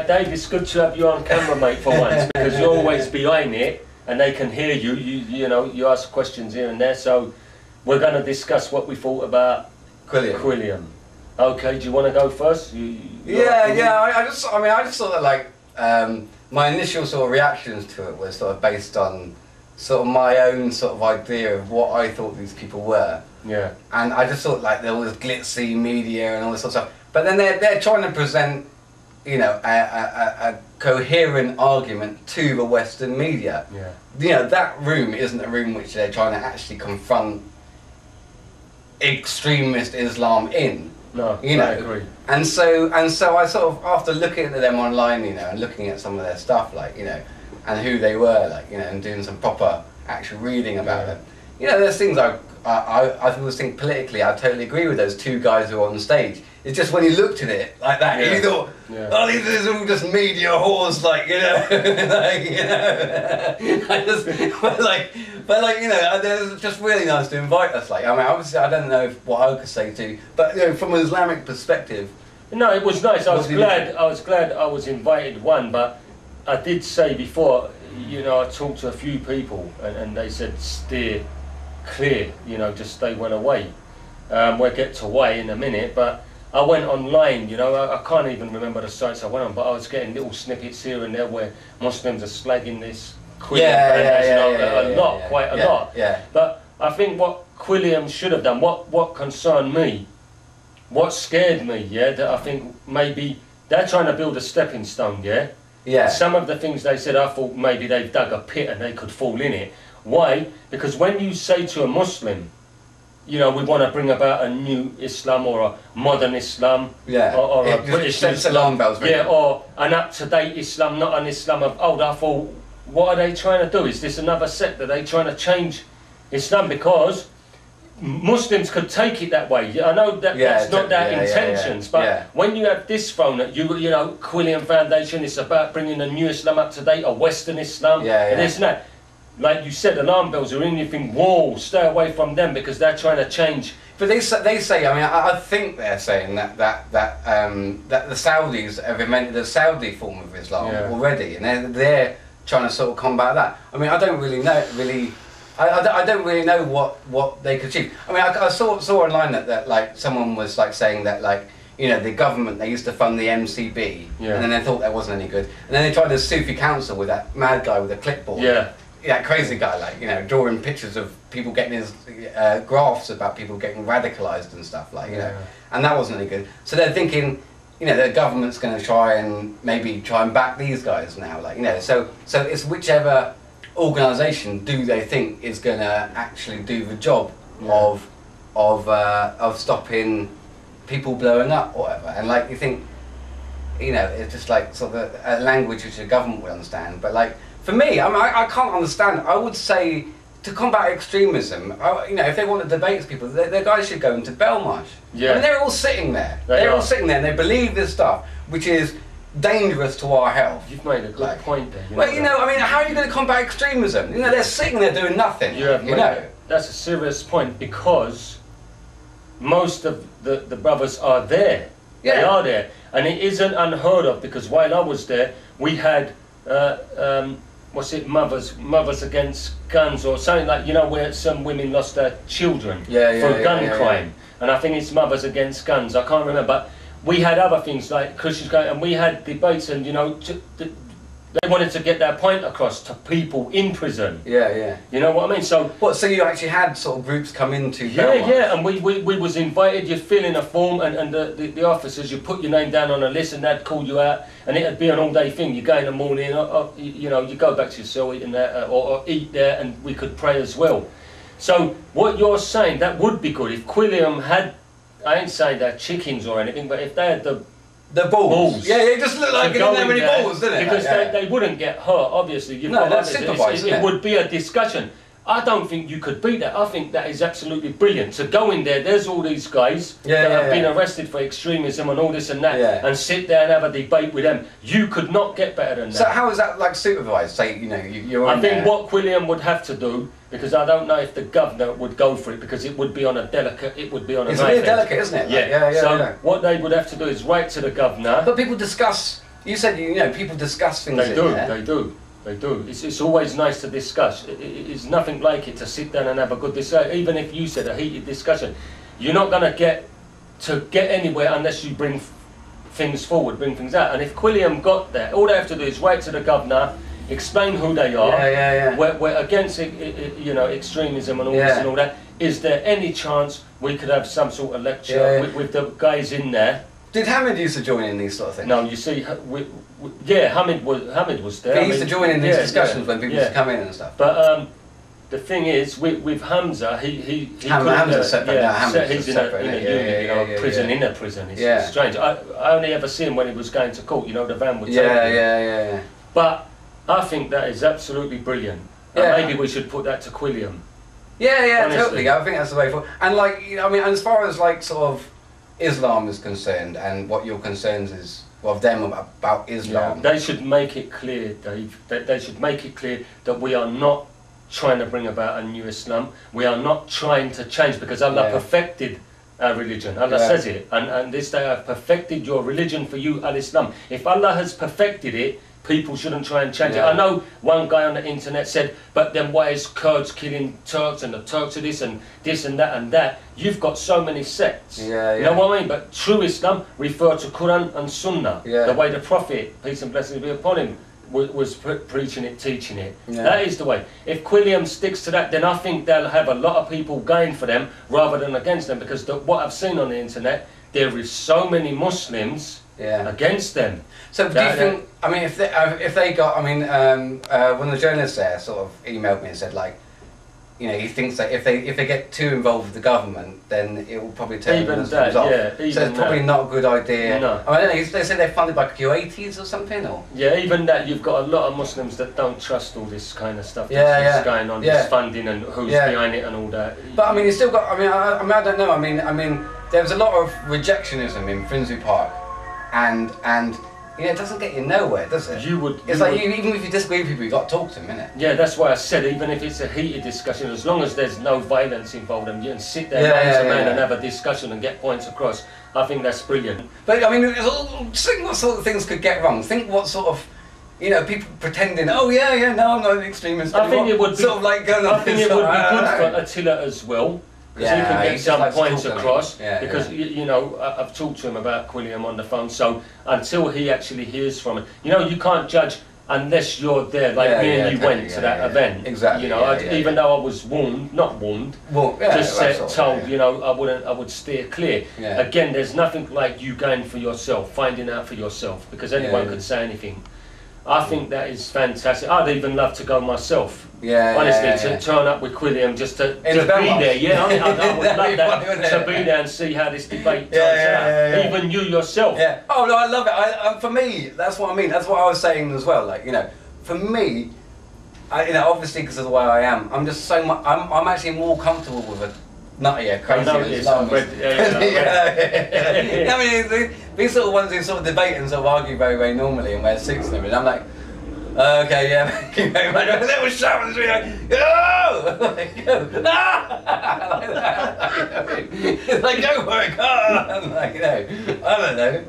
Right, Dave, it's good to have you on camera, mate, for once, because you're always behind it and they can hear you. You know, you ask questions here and there. So we're going to discuss what we thought about Quilliam. Okay, do you want to go first? I just thought that, like, my initial sort of reactions to it was sort of based on sort of my own sort of idea of what I thought these people were. Yeah. And I just thought, like, there was glitzy media and all this sort of stuff. But then they're trying to present, you know, a coherent argument to the Western media. Yeah. You know, that room isn't a room which they're trying to actually confront extremist Islam in. No, you know, I agree. And so I sort of, after looking at them online, you know, and looking at some of their stuff, like, you know, and who they were, like, you know, and doing some proper actual reading about them. You know, there's things I always think politically, I totally agree with those two guys who are on stage. It's just when you looked at it like that, you thought, oh, these are all just media whores, like, you know, like, you know, but like, you know, it's just really nice to invite us. Like, I mean, obviously, I don't know what I could say to, but, you know, from an Islamic perspective. No, it was nice. I was glad I was invited, but I did say before, you know, I talked to a few people and they said steer clear, you know, just they went away. We'll get to why in a minute, but I went online, you know, I can't even remember the sites I went on, but I was getting little snippets here and there where Muslims are slagging this Quilliam Foundation a lot, quite a lot. Yeah. But I think what Quilliam should have done, what concerned me, what scared me, that I think maybe they're trying to build a stepping stone, Some of the things they said, I thought maybe they've dug a pit and they could fall in it. Why? Because when you say to a Muslim, you know, we want to bring about a new Islam or a modern Islam, or a British Islam, or an up-to-date Islam, not an Islam of old. I thought, what are they trying to do? Is this another sect? Are they trying to change Islam? Because Muslims could take it that way. I know that that's not their intentions, but when you have this thrown at you, you know, Quilliam Foundation, it's about bringing a new Islam up to date, a Western Islam, and this and that. Like you said, alarm bells are in. You think, whoa, stay away from them because they're trying to change. But they say, I mean, I think they're saying that the Saudis have invented a Saudi form of Islam already, and they're trying to sort of combat that. I mean, I don't really know, I don't really know what they could achieve. I mean, I saw online that like someone was like saying that, like, you know, the government, they used to fund the MCB, and then they thought that wasn't any good, and then they tried the Sufi council with that mad guy with a clipboard. Yeah, crazy guy, like, you know, drawing pictures of people getting his graphs about people getting radicalised and stuff, like, you know, and that wasn't any good. So they're thinking, you know, the government's going to try and back these guys now, like, you know, so it's whichever organisation do they think is going to actually do the job of stopping people blowing up or whatever. And like, you think, you know, it's just like sort of a language which the government would understand, but like, for me, I mean, I can't understand. I would say, to combat extremism, you know, if they want to debate people, the guys should go into Belmarsh. I mean, they're all sitting there. They're all sitting there and they believe this stuff, which is dangerous to our health. You've made a good point there. Well, you know, I mean, how are you going to combat extremism? You know, they're sitting there doing nothing. You know, that's a serious point, because most of the brothers are there. They are there. And it isn't unheard of, because while I was there, we had... what's it, mothers against guns or something, like, you know, where some women lost their children for gun crime, and I think it's mothers against guns, I can't remember, but we had other things like Christians, and we had debates, and, you know, they wanted to get their point across to people in prison. You know what I mean? So so you actually had sort of groups come into Belmarsh? And we was invited. You fill in a form, and the officers, you put your name down on a list, and they'd call you out, and it'd be an all-day thing. You go in the morning, you know, you go back to your cell, eating there, or eat there, and we could pray as well. So what you're saying, that would be good if Quilliam had, I ain't saying they're chickens or anything, but if they had the balls. Yeah, it just looked like it didn't have any balls, didn't it? Because they wouldn't get hurt, obviously. It would be a discussion. I don't think you could beat that. I think that is absolutely brilliant. To go in there, there's all these guys that have been arrested for extremism and all this and that, and sit there and have a debate with them. You could not get better than that. So how is that, like, supervised? Say, you know, you're I think what Quilliam would have to do, because I don't know if the governor would go for it, because it would be on a delicate, It's really delicate, isn't it? Like, what they would have to do is write to the governor. But people discuss You said, you know, people discuss things They in do, there. they do. They do. It's always nice to discuss. It's nothing like it to sit down and have a good discussion. Even if you said a heated discussion, you're not going to get anywhere unless you bring things forward, bring things out. And if Quilliam got there, all they have to do is write to the governor, explain who they are. We're against you know, extremism and all this and all that. Is there any chance we could have some sort of lecture with the guys in there? Did Hamid used to join in these sort of things? No, you see, Hamid was there. He used to join in these discussions when people used to come in and stuff. But the thing is, with Hamza, Hamza's separate. He's in a prison, in a prison. It's strange. I only ever see him when he was going to court. You know, the van would take him. But I think that is absolutely brilliant. Maybe we should put that to Quilliam. Honestly. Totally. I think that's the way forward. And like, you know, I mean, as far as like sort of Islam is concerned, and what your concerns is of them about Islam, they should make it clear, Dave. They should make it clear that we are not trying to bring about a new Islam. We are not trying to change, because Allah perfected our religion. Allah says it, and this day I have perfected your religion for you, al-Islam. If Allah has perfected it, people shouldn't try and change it. I know one guy on the internet said, but then why is Kurds killing Turks, and the Turks are this and that and that? You've got so many sects. You know what I mean? But true Islam refer to Quran and Sunnah, the way the Prophet, peace and blessings be upon him, was preaching it, teaching it. That is the way. If Quilliam sticks to that, then I think they'll have a lot of people going for them rather than against them, because what I've seen on the internet, there is so many Muslims against them. So do you think, I mean, if they got, I mean, one of the journalists there sort of emailed me and said, like, you know, he thinks that if they get too involved with the government, then it will probably turn the Muslims off. So it's probably not a good idea. No. I mean, I don't know, they said they're funded by Kuwaitis or something, or? Yeah, even that, you've got a lot of Muslims that don't trust all this kind of stuff that's going on, this funding and who's behind it and all that. But I mean, you still got, I don't know, I mean, there was a lot of rejectionism in Finsbury Park, and you know, it doesn't get you nowhere, does it? It's like, even if you disagree with people, you've got to talk to them, innit? Yeah, that's why I said, even if it's a heated discussion, as long as there's no violence involved and you can sit there man to man and have a discussion and get points across, I think that's brilliant. But I mean, think what sort of things could get wrong. Think what sort of, you know, people pretending, no, I'm not an extremist anymore. I think it would be, sort of like going on. I think it would be good for Attila as well. Because he can get some points across, because you know, I've talked to him about Quilliam on the phone, so until he actually hears from it, you know, you can't judge unless you're there, like me and you went to that event. Exactly. You know, even though I was told, you know, I would steer clear. Again, there's nothing like you going for yourself, finding out for yourself, because anyone could say anything. I think that is fantastic. I'd even love to go myself. Honestly, to turn up with Quilliam just to be there. I would love that, to be there and see how this debate turns out. Even you yourself. Oh no, I love it. For me, that's what I mean. That's what I was saying as well. Like, you know, for me, you know, obviously because of the way I am, I'm just so much. I'm actually more comfortable with a nuttier, crazy Islamist. I mean, these sort of ones who sort of debate and sort of argue very, very normally and wear suits and everything. I'm like, okay, thank you very much. A little shout and like, go! Like, go! Ah! Like that. It's like, go for it, come on! Like, you know, I don't know.